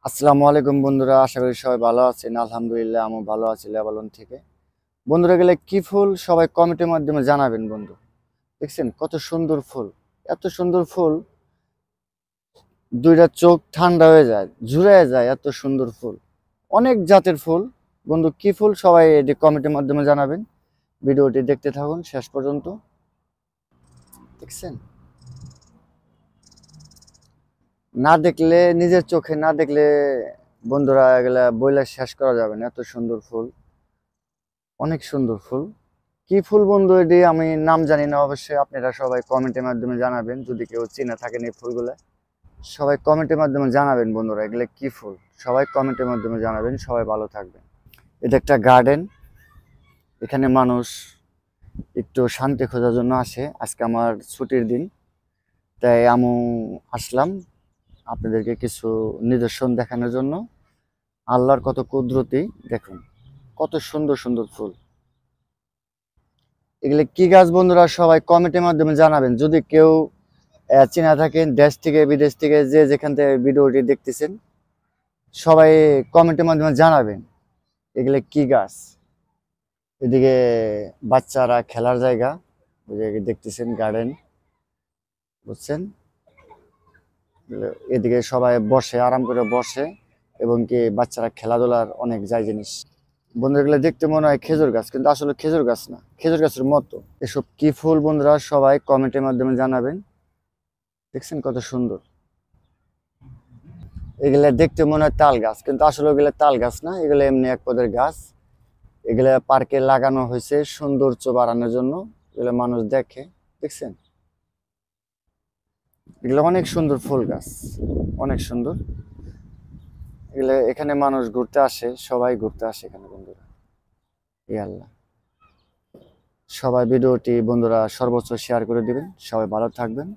আসসালামু আলাইকুম বন্ধুরা, আশা করি সবাই ভালো আছেন। আলহামদুলিল্লাহ আমি ভালো আছি লেবানন থেকে। বন্ধুরা, গেলে কি ফুল সবাই কমেন্টের মাধ্যমে জানাবেন। বন্ধু দেখছেন কত সুন্দর ফুল, এত সুন্দর ফুল, দুইটা চোখ ঠান্ডা হয়ে যায়, জুড়ে যায়, এত সুন্দর ফুল, অনেক জাতের ফুল। বন্ধু কি ফুল সবাই এটি কমেন্টের মাধ্যমে জানাবেন। ভিডিওটি দেখতে থাকুন শেষ পর্যন্ত। দেখছেন, না দেখলে, নিজের চোখে না দেখলে বন্ধুরা এগুলা বইলা শেষ করা যাবে না, এত সুন্দর ফুল, অনেক সুন্দর ফুল। কি ফুল বন্ধু এটি আমি নাম জানি না, অবশ্যই আপনারা সবাই কমেন্টের মাধ্যমে জানাবেন। যদি কেউ চিনে থাকেন এই ফুলগুলা, সবাই কমেন্টের মাধ্যমে জানাবেন। বন্ধুরা এগুলো কি ফুল সবাই কমেন্টের মাধ্যমে জানাবেন। সবাই ভালো থাকবেন। এটা একটা গার্ডেন, এখানে মানুষ একটু শান্তি খোঁজার জন্য আসে। আজকে আমার ছুটির দিন, তাই আমি আসলাম আপনাদেরকে কিছু নিদর্শন দেখানোর জন্য। আল্লাহর কত কুদরতি, দেখুন কত সুন্দর সুন্দর ফুল। এগুলো কি গাছ বন্ধুরা সবাই কমেন্টের মাধ্যমে জানাবেন। যদি কেউ চেনা থাকেন দেশ থেকে বিদেশ থেকে, যে যেখান থেকে ভিডিওটি দেখতেছেন, সবাই কমেন্টের মাধ্যমে জানাবেন এগুলো কি গাছ। এদিকে বাচ্চারা খেলার জায়গা, ওই যে দেখতেছেন গার্ডেন, বুঝছেন। এদিকে সবাই বসে, আরাম করে বসে, এবং কি বাচ্চারা খেলাধুলার অনেক যায় জিনিস। বন্ধুরা এগুলো দেখতে মনে হয় খেজুর গাছ, কিন্তু আসলে খেজুর গাছ না, খেজুর গাছের মতো। এসব কি ফুল বন্ধুরা সবাই কমেন্টের মাধ্যমে জানাবেন। দেখছেন কত সুন্দর। এগুলা দেখতে মনে হয় তাল গাছ, কিন্তু আসলে ওগুলো তাল গাছ না, এগুলো এমনি এক পদের গাছ। এগুলা পার্কে লাগানো হয়েছে সৌন্দর্য বাড়ানোর জন্য। এগুলো মানুষ দেখে, দেখছেন। এগুলো অনেক সুন্দর ফুল গাছ, অনেক সুন্দর। এগুলো এখানে মানুষ ঘুরতে আসে, সবাই ঘুরতে আসে এখানে বন্ধুরা। এই আল্লাহ, সবাই ভিডিওটি বন্ধুরা সর্বোচ্চ শেয়ার করে দিবেন। সবাই ভালো থাকবেন,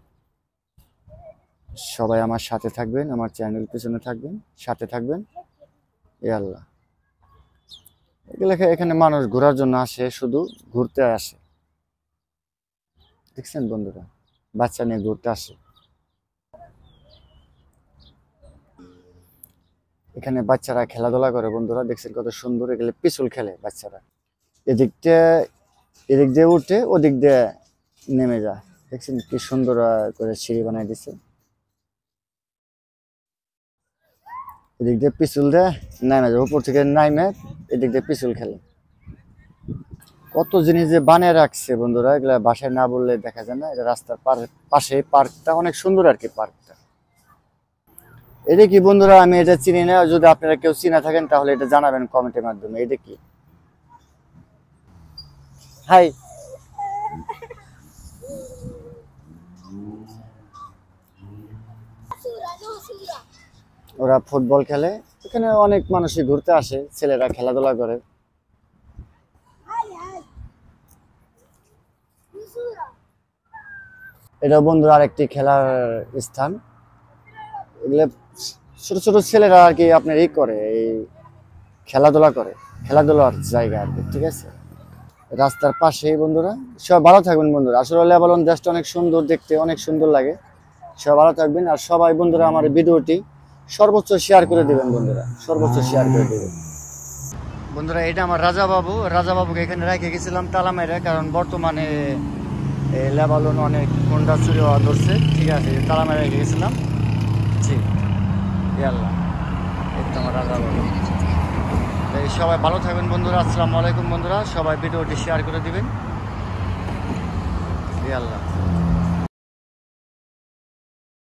সবাই আমার সাথে থাকবেন, আমার চ্যানেল পিছনে থাকবেন, সাথে থাকবেন। এই আল্লাহ, এগুলো এখানে মানুষ ঘোরার জন্য আসে, শুধু ঘুরতে আসে। দেখছেন বন্ধুরা, বাচ্চা নিয়ে ঘুরতে আসে। এখানে বাচ্চারা খেলাধুলা করে বন্ধুরা, দেখছেন কত সুন্দর। এগুলো পিছল খেলে বাচ্চারা, এদিক দিয়ে উঠে ওদিক দিয়ে নেমে যায়। দেখছেন কি সুন্দর করে সিঁড়ি বানাই দিচ্ছে। এদিক দিয়ে পিছল দিয়ে নামে যায়, উপর থেকে নামে এদিক দিয়ে পিছল খেলে। কত জিনিস যে বানিয়ে রাখছে বন্ধুরা, এগুলা বাসায় না বললে দেখা যায় না। এটা রাস্তার পাশে পার্কটা অনেক সুন্দর আর কি, পার্কটা। এটা কি বন্ধুরা আমি এটা চিনি না, যদি আপনারা কেউ চিনা থাকেন তাহলে এটা জানাবেন কমেন্টের মাধ্যমে। এটা কি? হাই, ওরা ফুটবল খেলে। এখানে অনেক মানুষই ঘুরতে আসে, ছেলেরা খেলাধুলা করে। এটা বন্ধুরা আরেকটি খেলার স্থান। এগুলো ছোট ছোট ছেলেরা আর কি আপনার এই করে, এই খেলাধুলা করে, খেলাধুলার জায়গা আর কি, ঠিক আছে। রাস্তার পাশেই বন্ধুরা। সবাই ভালো থাকবেন বন্ধুরা। আসলে লেবানন দেশটা অনেক সুন্দর দেখতে, অনেক সুন্দর লাগে। সবাই ভালো থাকবেন, আর সবাই বন্ধুরা আমার ভিডিওটি সর্বোচ্চ শেয়ার করে দিবেন বন্ধুরা, সর্বোচ্চ শেয়ার করে দিবেন বন্ধুরা। এটা আমার রাজাবাবুকে এখানে রেখে গেছিলাম তালা মেরে, কারণ বর্তমানে লেবানন অনেক গুন্ডা চুরি হওয়া ধরছে, ঠিক আছে। তালা মেরে রেখে গেছিলাম, ঠিক। আল্লাহ, এই তো আমার রাজাবাবু। সবাই ভালো থাকবেন বন্ধুরা। আসসালামু আলাইকুম বন্ধুরা, সবাই ভিডিওটি শেয়ার করে দিবেন। আল্লাহ।